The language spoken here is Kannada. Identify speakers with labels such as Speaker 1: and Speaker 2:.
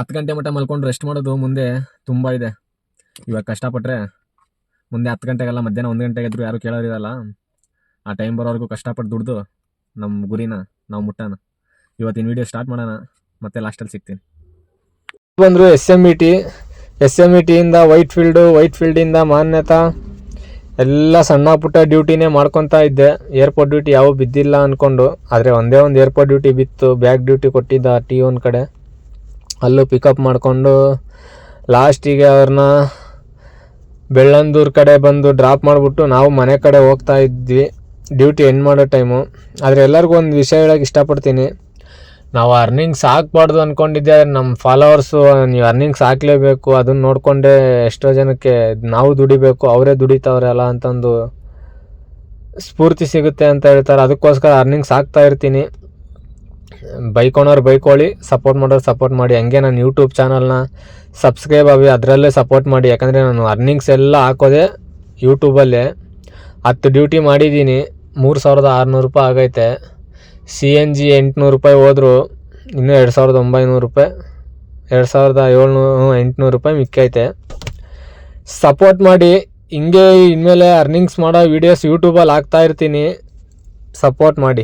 Speaker 1: 10 ಗಂಟೆ ಮಟ್ಟ ಮಲ್ಕೊಂಡು ರೆಸ್ಟ್ ಮಾಡೋದು ಮುಂದೆ ತುಂಬ ಇದೆ. ಇವಾಗ ಕಷ್ಟಪಟ್ಟರೆ ಮುಂದೆ 10 ಗಂಟೆಗೆಲ್ಲ ಮಧ್ಯಾಹ್ನ 1 ಗಂಟೆಗೆ ಎದ್ರು ಯಾರು ಕೇಳೋರಿರಲ್ಲ. ಆ ಟೈಮ್ ಬರೋವರೆಗೂ ಕಷ್ಟಪಟ್ಟು ದುಡ್ದು ನಮ್ಮ ಗುರಿನ ನಾವು ಮುಟ್ಟೋಣ. ಇವತ್ತಿನ ವೀಡಿಯೋ ಸ್ಟಾರ್ಟ್ ಮಾಡೋಣ, ಮತ್ತೆ ಲಾಸ್ಟಲ್ಲಿ ಸಿಗ್ತೀನಿ.
Speaker 2: ಬಂದರು SMETಯಿಂದ ವೈಟ್ ಫೀಲ್ಡಿಂದ ಮಾನ್ಯತಾ ಎಲ್ಲ ಸಣ್ಣ ಪುಟ್ಟ ಡ್ಯೂಟಿನೇ ಮಾಡ್ಕೊತಾ ಇದ್ದೆ. ಏರ್ಪೋರ್ಟ್ ಡ್ಯೂಟಿ ಯಾವ ಬಿದ್ದಿಲ್ಲ ಅಂದ್ಕೊಂಡು, ಆದರೆ ಒಂದೇ ಒಂದು ಏರ್ಪೋರ್ಟ್ ಡ್ಯೂಟಿ ಬಿತ್ತು. ಬ್ಯಾಕ್ ಡ್ಯೂಟಿ ಕೊಟ್ಟಿದ್ದ T1 ಕಡೆ, ಅಲ್ಲೂ ಪಿಕಪ್ ಮಾಡಿಕೊಂಡು ಲಾಸ್ಟಿಗೆ ಅವ್ರನ್ನ ಬೆಳ್ಳಂದೂರು ಕಡೆ ಬಂದು ಡ್ರಾಪ್ ಮಾಡಿಬಿಟ್ಟು ನಾವು ಮನೆ ಕಡೆ ಹೋಗ್ತಾ ಇದ್ವಿ ಡ್ಯೂಟಿ ಎಂಡ್ ಮಾಡೋ ಟೈಮು. ಆದರೆ ಎಲ್ಲರಿಗೂ ಒಂದು ವಿಷಯ ಹೇಳೋಕ್ಕೆ ಇಷ್ಟಪಡ್ತೀನಿ. ನಾವು ಅರ್ನಿಂಗ್ಸ್ ಹಾಕ್ಬಾರ್ದು ಅಂದ್ಕೊಂಡಿದ್ದೆ, ನಮ್ಮ ಫಾಲೋವರ್ಸು ನೀವು ಅರ್ನಿಂಗ್ಸ್ ಹಾಕಲೇಬೇಕು, ಅದನ್ನು ನೋಡಿಕೊಂಡೆ ಎಷ್ಟೋ ಜನಕ್ಕೆ ನಾವು ದುಡಿಬೇಕು, ಅವರೇ ದುಡಿತಾವ್ರಲ್ಲ ಅಂತಂದು ಸ್ಫೂರ್ತಿ ಸಿಗುತ್ತೆ ಅಂತ ಹೇಳ್ತಾರೆ. ಅದಕ್ಕೋಸ್ಕರ ಅರ್ನಿಂಗ್ಸ್ ಹಾಕ್ತಾ ಇರ್ತೀನಿ. ಬೈಕೋಣವ್ರು ಬೈಕೊಳ್ಳಿ, ಸಪೋರ್ಟ್ ಮಾಡೋರು ಸಪೋರ್ಟ್ ಮಾಡಿ. ಹಂಗೆ ನಾನು ಯೂಟ್ಯೂಬ್ ಚಾನಲ್ನ ಸಬ್ಸ್ಕ್ರೈಬ್ ಆಗಿ ಅದರಲ್ಲೇ ಸಪೋರ್ಟ್ ಮಾಡಿ. ಯಾಕಂದರೆ ನಾನು ಅರ್ನಿಂಗ್ಸ್ ಎಲ್ಲ ಹಾಕೋದೆ ಯೂಟ್ಯೂಬಲ್ಲೇ. 10 ಡ್ಯೂಟಿ ಮಾಡಿದ್ದೀನಿ, 3600 ರೂಪಾಯಿ ಆಗೈತೆ. CNG 800 ರೂಪಾಯಿ ಹೋದ್ರು, ಇನ್ನೂ 2900 ರೂಪಾಯಿ, 2700 ರೂಪಾಯಿ ಮಿಕ್ಕೈತೆ. ಸಪೋರ್ಟ್ ಮಾಡಿ. ಹಿಂಗೆ ಇನ್ಮೇಲೆ ಅರ್ನಿಂಗ್ಸ್ ಮಾಡೋ ವೀಡಿಯೋಸ್ ಯೂಟ್ಯೂಬಲ್ಲಿ ಹಾಕ್ತಾ ಇರ್ತೀನಿ, ಸಪೋರ್ಟ್ ಮಾಡಿ.